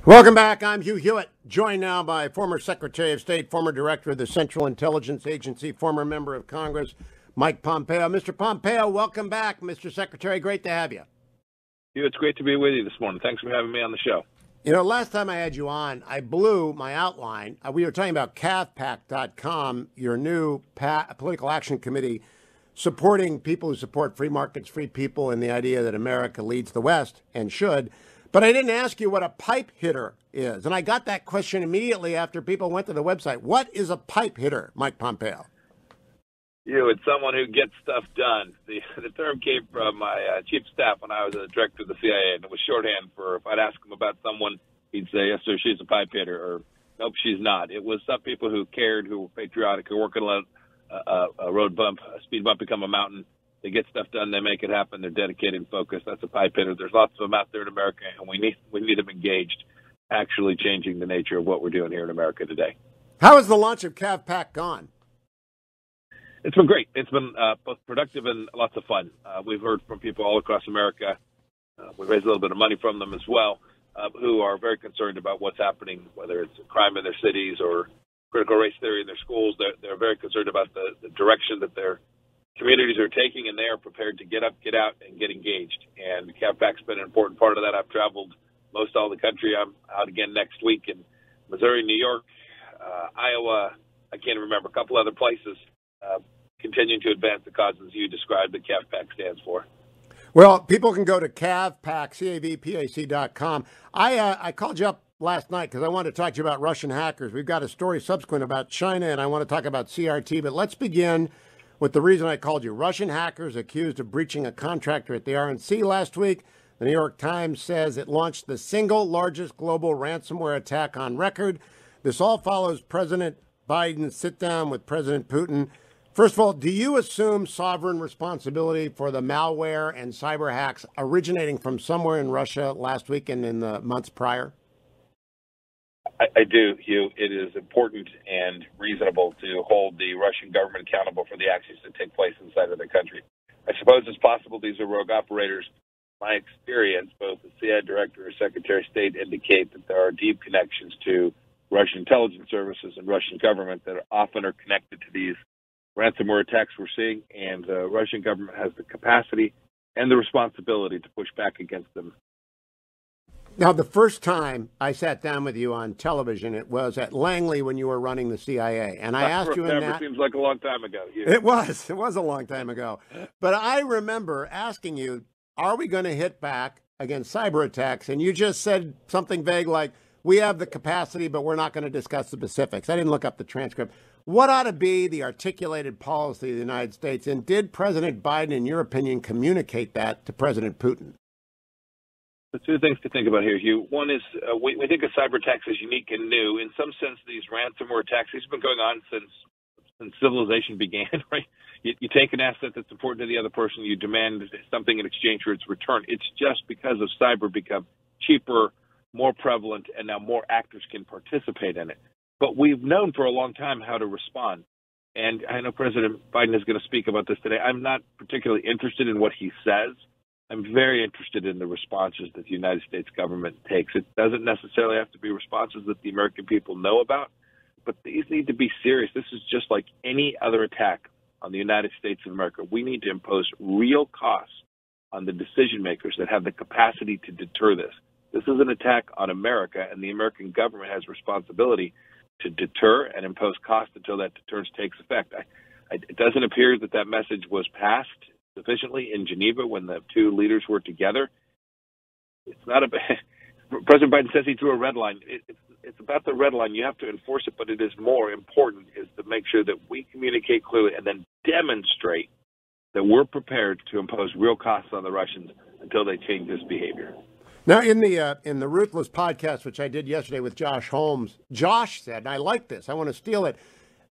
Welcome back. I'm Hugh Hewitt, joined now by former Secretary of State, former Director of the Central Intelligence Agency, former Member of Congress, Mike Pompeo. Mr. Pompeo, welcome back. Mr. Secretary, great to have you. Hugh, it's great to be with you this morning. Thanks for having me on the show. You know, last time I had you on, I blew my outline. We were talking about CAVPAC.com, your new political action committee supporting people who support free markets, free people, and the idea that America leads the West and should. But I didn't ask you what a pipe hitter is. And I got that question immediately after people went to the website. What is a pipe hitter, Mike Pompeo? It's someone who gets stuff done. The term came from my chief of staff when I was a director of the CIA, and it was shorthand for if I'd ask him about someone, he'd say, yes, sir, she's a pipe hitter, or nope, she's not. It was some people who cared, who were patriotic, who were working on a road bump, a speed bump become a mountain. They get stuff done. They make it happen. They're dedicated and focused. That's a pipe hitter. There's lots of them out there in America, and we need them engaged, actually changing the nature of what we're doing here in America today. How has the launch of CAVPAC gone? It's been great. It's been both productive and lots of fun. We've heard from people all across America. We've raised a little bit of money from them as well, who are very concerned about what's happening, whether it's crime in their cities or critical race theory in their schools. They're very concerned about the direction that their communities are taking, and they are prepared to get up, get out, and get engaged. And CAVPAC's been an important part of that. I've traveled most all the country. I'm out again next week in Missouri, New York, Iowa. I can't remember, a couple other places, continuing to advance the causes you described that CAVPAC stands for. Well, people can go to CAVPAC, CAVPAC.com. I called you up last night because I wanted to talk to you about Russian hackers. We've got a story subsequent about China, and I want to talk about CRT. But let's begin with the reason I called you. Russian hackers accused of breaching a contractor at the RNC last week. The New York Times says it launched the single largest global ransomware attack on record. This all follows President Biden's sit-down with President Putin. First of all, do you assume sovereign responsibility for the malware and cyber hacks originating from somewhere in Russia last week and in the months prior? I do, Hugh. It is important and reasonable to hold the Russian government accountable for the actions that take place inside of their country. I suppose it's possible these are rogue operators. My experience, both as CIA Director and Secretary of State, indicate that there are deep connections to Russian intelligence services and Russian government that often are connected to these ransomware attacks we're seeing, and the Russian government has the capacity and the responsibility to push back against them. Now, the first time I sat down with you on television, it was at Langley when you were running the CIA. And I asked you in that. Seems like a long time ago. Yeah. It was a long time ago. But I remember asking you, are we going to hit back against cyber attacks? And you just said something vague like, we have the capacity, but we're not going to discuss the specifics. I didn't look up the transcript. What ought to be the articulated policy of the United States? And did President Biden, in your opinion, communicate that to President Putin? The two things to think about here, Hugh. One is we think of cyber attacks as unique and new. In some sense, these ransomware attacks, these have been going on since civilization began, right? You take an asset that's important to the other person, you demand something in exchange for its return. It's just because of cyber become cheaper, more prevalent, and now more actors can participate in it. But we've known for a long time how to respond. And I know President Biden is going to speak about this today. I'm not particularly interested in what he says. I'm very interested in the responses that the United States government takes. It doesn't necessarily have to be responses that the American people know about, but these need to be serious. This is just like any other attack on the United States of America. We need to impose real costs on the decision makers that have the capacity to deter this. This is an attack on America, and the American government has responsibility to deter and impose costs until that deterrence takes effect. It doesn't appear that that message was passed sufficiently in Geneva when the two leaders were together. It's not President Biden says he drew a red line. It's about the red line. You have to enforce it, but it is more important is to make sure that we communicate clearly and then demonstrate that we're prepared to impose real costs on the Russians until they change this behavior. Now, in the Ruthless podcast, which I did yesterday with Josh Holmes, Josh said, and I like this, I want to steal it,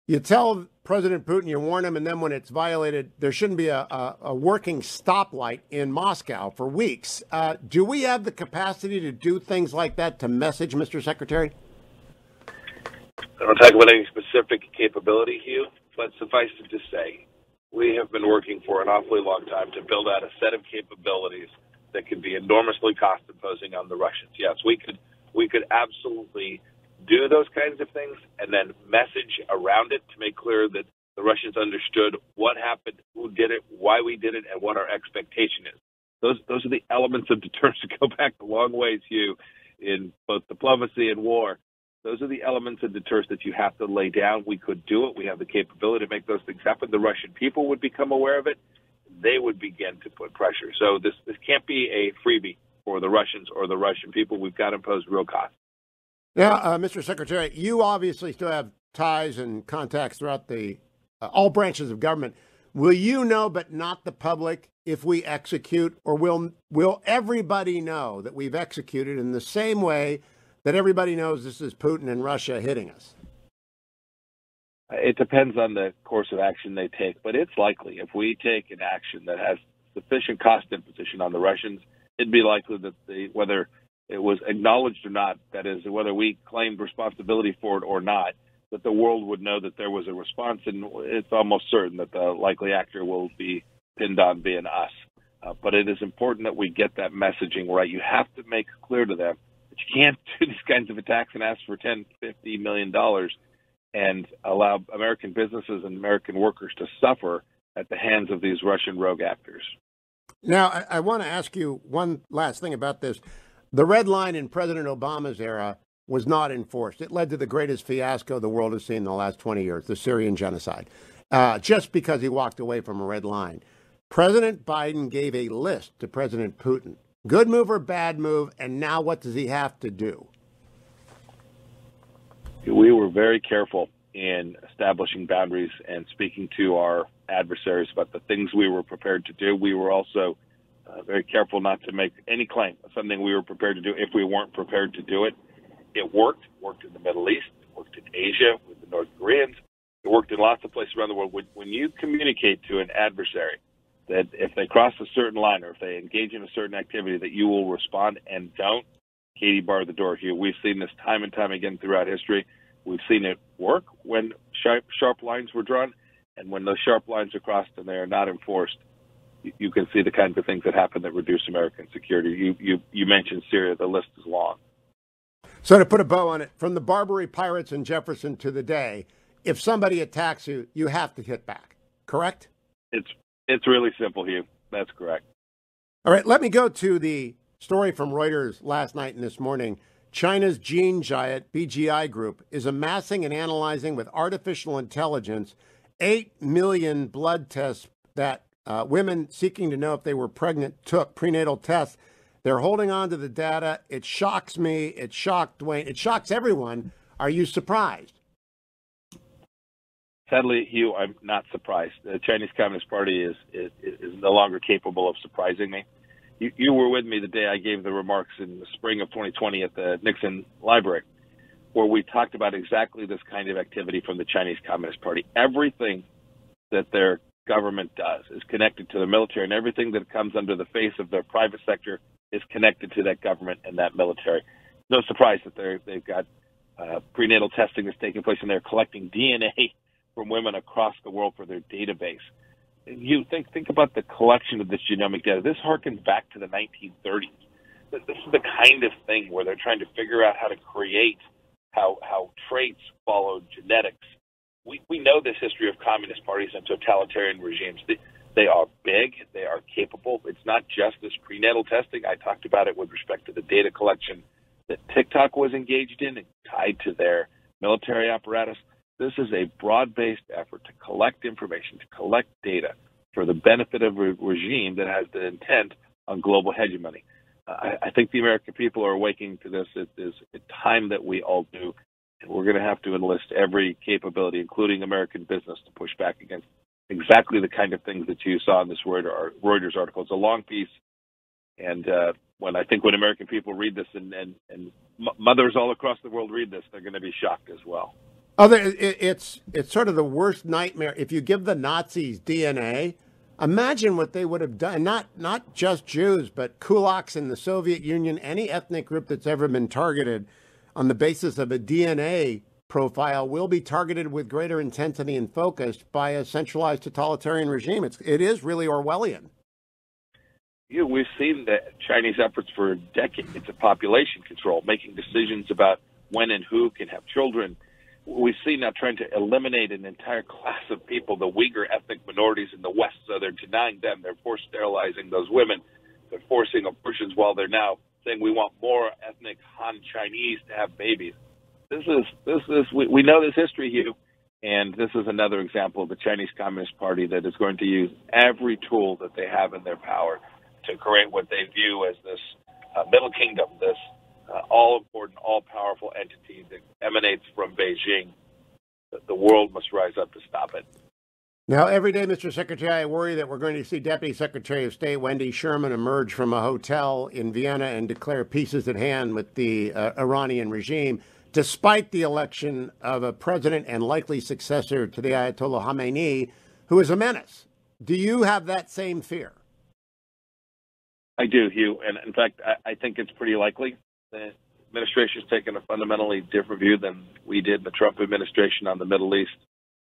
you tell President Putin, you warn him, and then when it's violated, there shouldn't be a working stoplight in Moscow for weeks. Do we have the capacity to do things like that to message, Mr. Secretary? I don't talk about any specific capability, Hugh, but suffice it to say, we have been working for an awfully long time to build out a set of capabilities that could be enormously cost-imposing on the Russians. Yes, we We could absolutely do those kinds of things and then message around it to make clear that the Russians understood what happened, who did it, why we did it, and what our expectation is. Those are the elements of deterrence to go back a long ways, Hugh, in both diplomacy and war. Those are the elements of deterrence that you have to lay down. We could do it. We have the capability to make those things happen. The Russian people would become aware of it. They would begin to put pressure. So this can't be a freebie for the Russians or the Russian people. We've got to impose real costs. Now, Mr. Secretary, you obviously still have ties and contacts throughout the all branches of government. Will you know, but not the public, if we execute, or will everybody know that we've executed in the same way that everybody knows this is Putin and Russia hitting us? It depends on the course of action they take, but it's likely if we take an action that has sufficient cost imposition on the Russians, it'd be likely that whether it was acknowledged or not, that is, whether we claimed responsibility for it or not, that the world would know that there was a response, and it's almost certain that the likely actor will be pinned on being us. But it is important that we get that messaging right. You have to make clear to them that you can't do these kinds of attacks and ask for $10, $50 million and allow American businesses and American workers to suffer at the hands of these Russian rogue actors. Now, I want to ask you one last thing about this. The red line in President Obama's era was not enforced. It led to the greatest fiasco the world has seen in the last 20 years, the Syrian genocide, just because he walked away from a red line. President Biden gave a list to President Putin. Good move or bad move, and now what does he have to do? We were very careful in establishing boundaries and speaking to our adversaries about the things we were prepared to do. We were also very careful not to make any claim of something we were prepared to do if we weren't prepared to do it. It worked in the Middle East, it worked in Asia with the North Koreans, it worked in lots of places around the world. When you communicate to an adversary that if they cross a certain line or if they engage in a certain activity that you will respond and don't, Katie barred the door here. We've seen this time and time again throughout history. We've seen it work when sharp lines were drawn, and when those sharp lines are crossed and they are not enforced, you can see the kinds of things that happen that reduce American security. You mentioned Syria. The list is long. So to put a bow on it, from the Barbary pirates in Jefferson to the day, if somebody attacks you, you have to hit back, correct? It's really simple, Hugh. That's correct. All right, let me go to the story from Reuters last night and this morning. China's gene giant, BGI Group, is amassing and analyzing with artificial intelligence 8 million blood tests that women seeking to know if they were pregnant took, prenatal tests. They're holding on to the data. It shocks me. It shocked Dwayne. It shocks everyone. Are you surprised? Sadly, Hugh, I'm not surprised. The Chinese Communist Party is no longer capable of surprising me. You were with me the day I gave the remarks in the spring of 2020 at the Nixon Library, where we talked about exactly this kind of activity from the Chinese Communist Party. Everything that their government does is connected to the military, and everything that comes under the face of their private sector is connected to that government and that military. No surprise that they've got prenatal testing that's taking place, and they're collecting DNA from women across the world for their database. And you think about the collection of this genomic data. This harkens back to the 1930s. This is the kind of thing where they're trying to figure out how to create how traits follow genetics. We know this history of communist parties and totalitarian regimes. They are big. They are capable. It's not just this prenatal testing. I talked about it with respect to the data collection that TikTok was engaged in and tied to their military apparatus. This is a broad-based effort to collect information, to collect data for the benefit of a regime that has the intent on global hegemony. I think the American people are awakening to this. It is a time that we all do, and we're going to have to enlist every capability, including American business, to push back against exactly the kind of things that you saw in this Reuters article. It's a long piece, and when American people read this and mothers all across the world read this, they're going to be shocked as well. It's sort of the worst nightmare. If you give the Nazis DNA, imagine what they would have done. Not just Jews, but kulaks in the Soviet Union, any ethnic group that's ever been targeted on the basis of a DNA profile will be targeted with greater intensity and focus by a centralized totalitarian regime. It is really Orwellian. We've seen the Chinese efforts for decades of population control, making decisions about when and who can have children. We've seen now trying to eliminate an entire class of people, the Uyghur ethnic minorities in the West. So they're denying them. They're forced sterilizing those women. They're forcing abortions while they're now saying we want more ethnic Han Chinese to have babies. We know this history, Hugh, and this is another example of the Chinese Communist Party that is going to use every tool that they have in their power to create what they view as this Middle Kingdom, this all-important, all-powerful entity that emanates from Beijing. The world must rise up to stop it. Now, every day, Mr. Secretary, I worry that we're going to see Deputy Secretary of State Wendy Sherman emerge from a hotel in Vienna and declare peace is at hand with the Iranian regime, despite the election of a president and likely successor to the Ayatollah Khamenei, who is a menace. Do you have that same fear? I do, Hugh. And in fact, I think it's pretty likely. The administration has taken a fundamentally different view than we did in the Trump administration on the Middle East.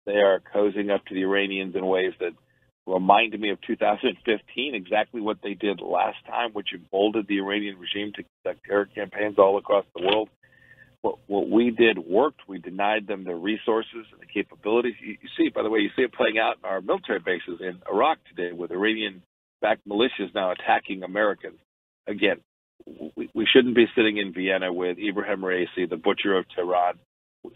They are cozying up to the Iranians in ways that remind me of 2015, exactly what they did last time, which emboldened the Iranian regime to conduct terror campaigns all across the world. What we did worked. We denied them their resources and the capabilities. You see, by the way, you see it playing out in our military bases in Iraq today with Iranian-backed militias now attacking Americans. Again, we shouldn't be sitting in Vienna with Ibrahim Raisi, the butcher of Tehran.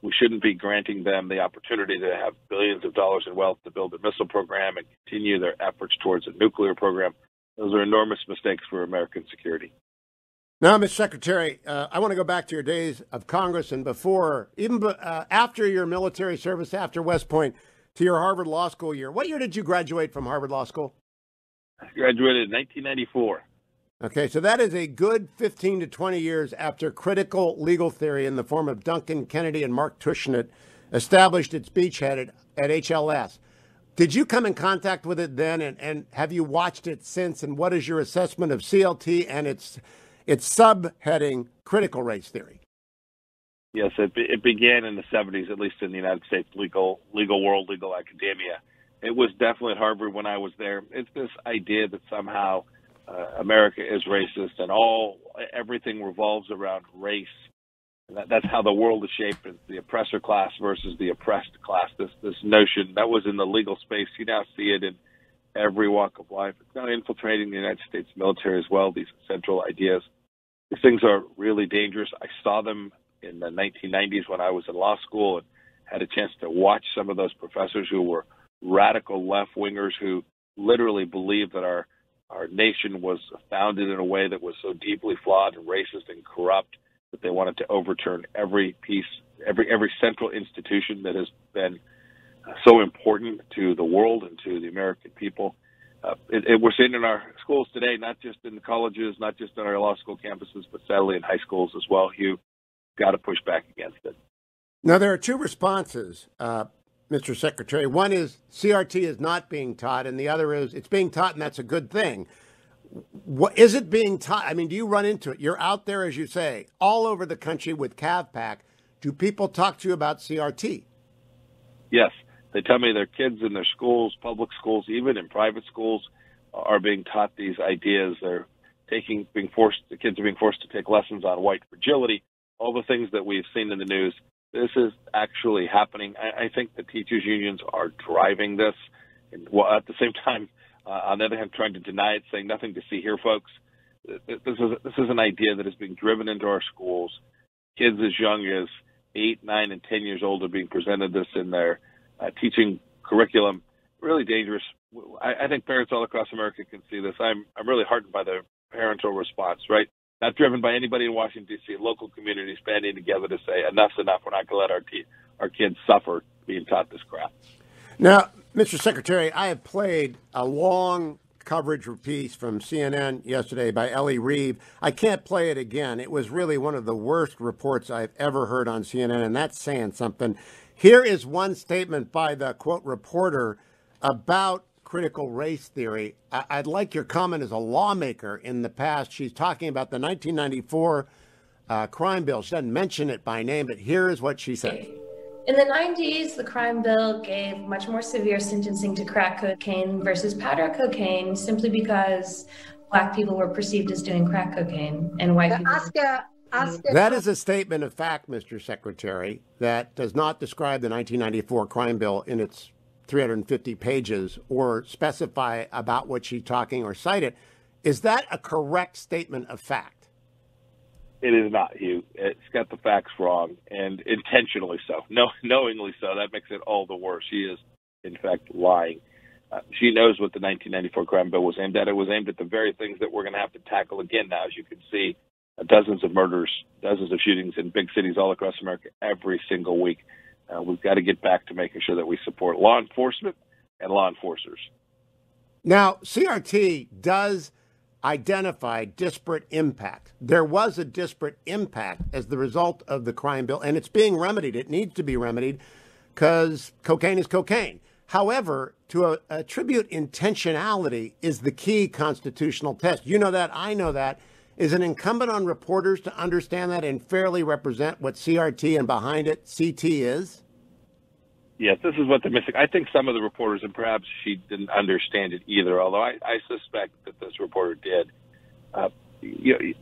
We shouldn't be granting them the opportunity to have billions of dollars in wealth to build a missile program and continue their efforts towards a nuclear program. Those are enormous mistakes for American security. Now, Mr. Secretary, I want to go back to your days of Congress and before, even after your military service, after West Point, to your Harvard Law School year. What year did you graduate from Harvard Law School? I graduated in 1994. Okay, so that is a good 15 to 20 years after critical legal theory in the form of Duncan Kennedy and Mark Tushnet established its beachhead at HLS. Did you come in contact with it then, and have you watched it since? And what is your assessment of CLT and its subheading, critical race theory? Yes, it began in the 70s, at least in the United States legal world, legal academia. It was definitely at Harvard when I was there. It's this idea that somehow America is racist and everything revolves around race. And that's how the world is shaped. It's the oppressor class versus the oppressed class. This notion that was in the legal space. You now see it in every walk of life. It's now infiltrating the United States military as well, these central ideas. These things are really dangerous. I saw them in the 1990s when I was in law school and had a chance to watch some of those professors who were radical left-wingers who literally believed that our nation was founded in a way that was so deeply flawed and racist and corrupt that they wanted to overturn every central institution that has been so important to the world and to the American people. We're seeing it in our schools today, not just in the colleges, not just on our law school campuses, but sadly in high schools as well. Hugh, got to push back against it. Now, there are two responses, Mr. Secretary. One is CRT is not being taught, and the other is it's being taught, and that's a good thing. What is it being taught? I mean, do you run into it? You're out there, as you say, all over the country with CAVPAC. Do people talk to you about CRT? Yes. They tell me their kids in their schools, public schools, even in private schools, are being taught these ideas. The kids are being forced to take lessons on white fragility, all the things that we've seen in the news. This is actually happening. I think the teachers' unions are driving this. And at the same time, on the other hand, trying to deny it, saying nothing to see here, folks. This is an idea that is being driven into our schools. Kids as young as 8, 9, and 10 years old are being presented this in their teaching curriculum. Really dangerous. I think parents all across America can see this. I'm really heartened by the parental response, right? Not driven by anybody in Washington, D.C., local communities banding together to say enough's enough. We're not going to let our kids suffer being taught this crap. Now, Mr. Secretary, I have played a long coverage piece from CNN yesterday by Ellie Reeve. I can't play it again. It was really one of the worst reports I've ever heard on CNN, and that's saying something. Here is one statement by the, quote, reporter about critical race theory. I'd like your comment as a lawmaker in the past. She's talking about the 1994 crime bill. She doesn't mention it by name, but here is what she said. In the 90s, the crime bill gave much more severe sentencing to crack cocaine versus powder cocaine simply because Black people were perceived as doing crack cocaine and white people. That is a statement of fact, Mr. Secretary, that does not describe the 1994 crime bill in its 350 pages or specify about what she's talking or cite it. Is that a correct statement of fact? It is not, Hugh. It's got the facts wrong, and intentionally so. Knowingly so. That makes it all the worse. She is, in fact, lying. She knows what the 1994 crime bill was aimed at. It was aimed at the very things that we're going to have to tackle again now. As you can see, dozens of murders, dozens of shootings in big cities all across America every single week. We've got to get back to making sure that we support law enforcement and law enforcers. Now, CRT does identify disparate impact. There was a disparate impact as the result of the crime bill, and it's being remedied. It needs to be remedied because cocaine is cocaine. However, to attribute intentionality is the key constitutional test. You know that. I know that. Is it incumbent on reporters to understand that and fairly represent what CRT and behind it CT is? Yes, this is what the missing. I think some of the reporters, and perhaps she didn't understand it either, although I suspect that this reporter did.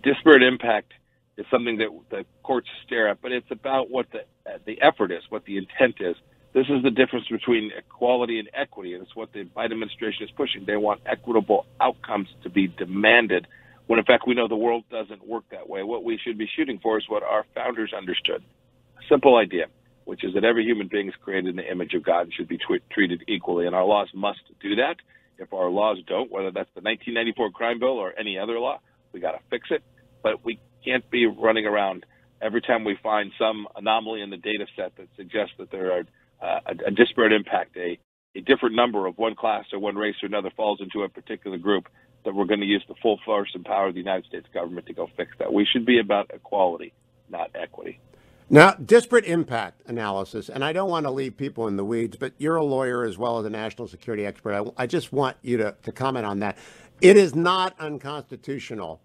Disparate impact is something that the courts stare at, but it's about what the effort is, what the intent is. This is the difference between equality and equity, and it's what the Biden administration is pushing. They want equitable outcomes to be demanded, when in fact we know the world doesn't work that way. What we should be shooting for is what our founders understood. A simple idea, which is that every human being is created in the image of God and should be treated equally, and our laws must do that. If our laws don't, whether that's the 1994 crime bill or any other law, we got to fix it. But we can't be running around every time we find some anomaly in the data set that suggests that there are a disparate impact, a different number of one class or one race or another falls into a particular group, that we're going to use the full force and power of the United States government to go fix that. We should be about equality, not equity. Now, disparate impact analysis, and I don't want to leave people in the weeds, but you're a lawyer as well as a national security expert. I just want you to comment on that. It is not unconstitutional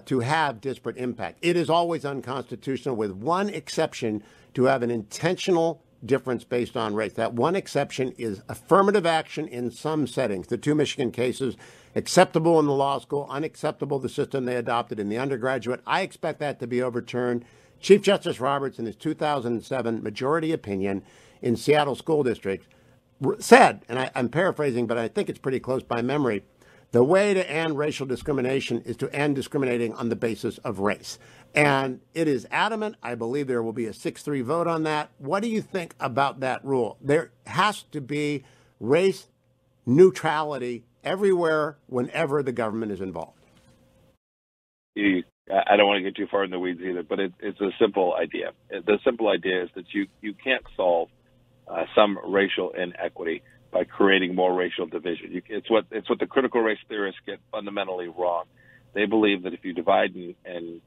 to have disparate impact. It is always unconstitutional, with one exception, to have an intentional difference based on race. That one exception is affirmative action in some settings. The two Michigan cases, acceptable in the law school, unacceptable the system they adopted in the undergraduate. I expect that to be overturned. Chief Justice Roberts, in his 2007 majority opinion in Seattle School District, said, and I'm paraphrasing, but I think it's pretty close by memory, the way to end racial discrimination is to end discriminating on the basis of race. And it is adamant. I believe there will be a 6-3 vote on that. What do you think about that rule? There has to be race neutrality everywhere, whenever the government is involved. I don't want to get too far in the weeds either, but it's a simple idea. The simple idea is that you can't solve some racial inequity by creating more racial division. It's what the critical race theorists get fundamentally wrong. They believe that if you divide and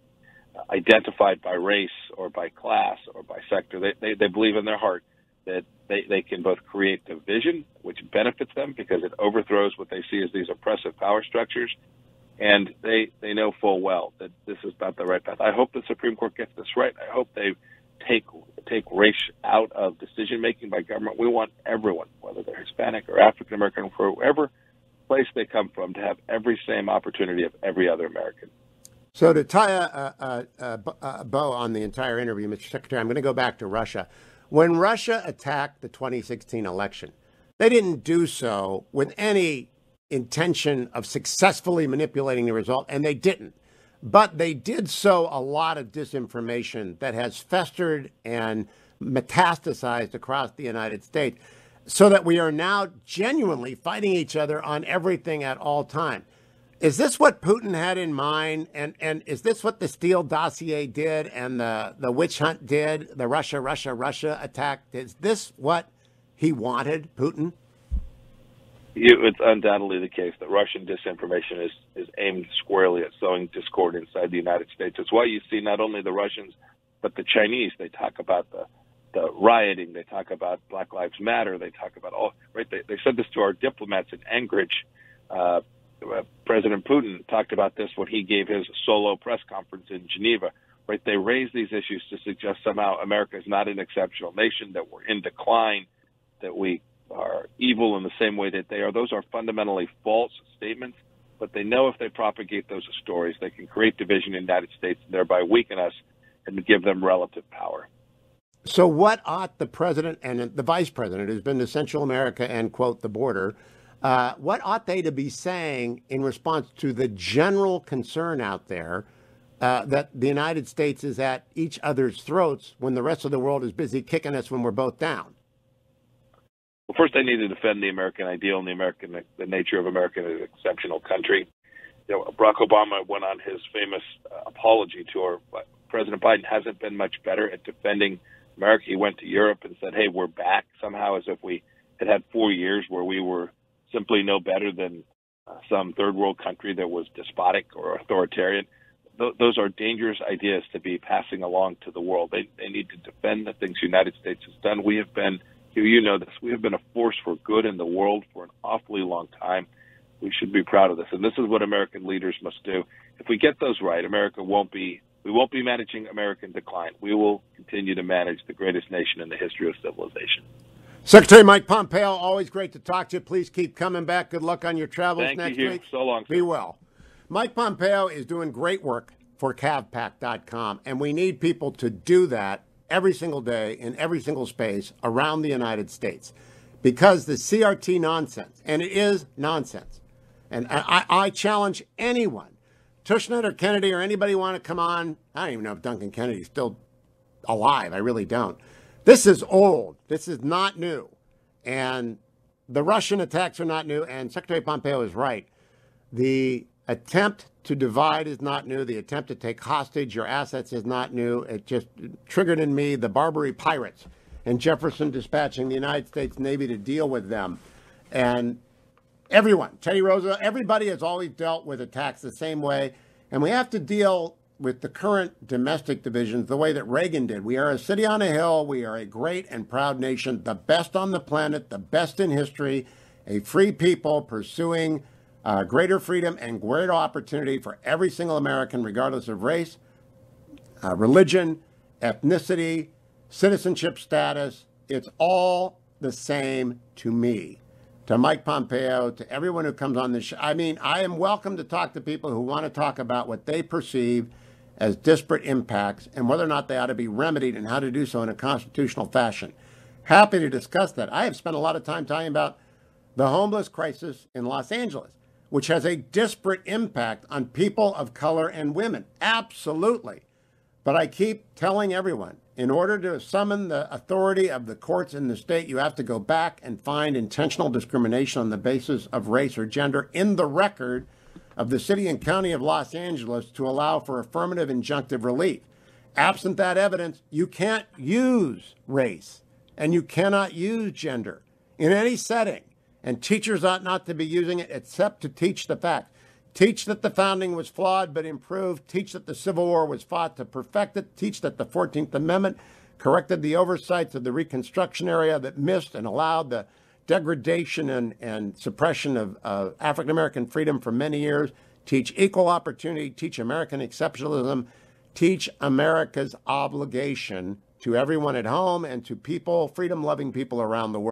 identify by race or by class or by sector, they believe in their heart that they can both create division, which benefits them because it overthrows what they see as these oppressive power structures, and they know full well that this is not the right path. I hope the Supreme Court gets this right. I hope they take race out of decision-making by government. We want everyone, whether they're Hispanic or African American, or wherever place they come from, to have every same opportunity of every other American. So to tie a bow on the entire interview, Mr. Secretary, I'm going to go back to Russia. When Russia attacked the 2016 election, they didn't do so with any intention of successfully manipulating the result, and they didn't. But they did sow a lot of disinformation that has festered and metastasized across the United States, so that we are now genuinely fighting each other on everything at all time. Is this what Putin had in mind? And is this what the Steele dossier did and the witch hunt did, the Russia attack? Is this what he wanted, Putin? It's undoubtedly the case that Russian disinformation is aimed squarely at sowing discord inside the United States. It's why you see not only the Russians, but the Chinese. They talk about the rioting. They talk about Black Lives Matter. They talk about all, right? They said this to our diplomats in Anchorage. President Putin talked about this when he gave his solo press conference in Geneva, right? They raise these issues to suggest somehow America is not an exceptional nation, that we're in decline, that we are evil in the same way that they are. Those are fundamentally false statements. but they know if they propagate those stories, they can create division in the United States and thereby weaken us and give them relative power. So what ought the president and the vice president, who's been to Central America and, quote, the border, what ought they to be saying in response to the general concern out there that the United States is at each other's throats when the rest of the world is busy kicking us when we're both down? Well, first, they need to defend the American ideal and the nature of America as an exceptional country. Barack Obama went on his famous apology tour, but President Biden hasn't been much better at defending America. He went to Europe and said, hey, we're back, somehow as if we had 4 years where we were simply no better than some third world country that was despotic or authoritarian. Those are dangerous ideas to be passing along to the world. They need to defend the things the United States has done. We have been, you know this, we have been a force for good in the world for an awfully long time. We should be proud of this. And this is what American leaders must do. If we get those right, we won't be managing American decline. We will continue to manage the greatest nation in the history of civilization. Secretary Mike Pompeo, always great to talk to you. Please keep coming back. Good luck on your travels next week. Thank you. So long, sir. Be well. Mike Pompeo is doing great work for CAVPAC.com, and we need people to do that every single day in every single space around the United States, because the CRT nonsense, and it is nonsense, and I challenge anyone, Tushnet or Kennedy or anybody want to come on. I don't even know if Duncan Kennedy's still alive. I really don't. This is old. This is not new. And the Russian attacks are not new. And Secretary Pompeo is right. The attempt to divide is not new. The attempt to take hostage your assets is not new. It just triggered in me the Barbary pirates and Jefferson dispatching the United States Navy to deal with them. And everyone, Teddy Roosevelt, everybody has always dealt with attacks the same way. And we have to deal with the current domestic divisions the way that Reagan did. We are a city on a hill. We are a great and proud nation, the best on the planet, the best in history, a free people pursuing greater freedom and greater opportunity for every single American, regardless of race, religion, ethnicity, citizenship status. It's all the same to me. To Mike Pompeo, to everyone who comes on this show. I mean, I am welcome to talk to people who want to talk about what they perceive as disparate impacts and whether or not they ought to be remedied and how to do so in a constitutional fashion. Happy to discuss that. I have spent a lot of time talking about the homeless crisis in Los Angeles, which has a disparate impact on people of color and women. Absolutely. But I keep telling everyone, in order to summon the authority of the courts in the state, you have to go back and find intentional discrimination on the basis of race or gender in the record of the city and county of Los Angeles to allow for affirmative injunctive relief. Absent that evidence, you can't use race and you cannot use gender in any setting. And teachers ought not to be using it except to teach the facts. Teach that the founding was flawed but improved. Teach that the Civil War was fought to perfect it. Teach that the 14th Amendment corrected the oversights of the Reconstruction era that missed and allowed the degradation and suppression of African-American freedom for many years. Teach equal opportunity. Teach American exceptionalism. Teach America's obligation to everyone at home and to people, freedom-loving people around the world.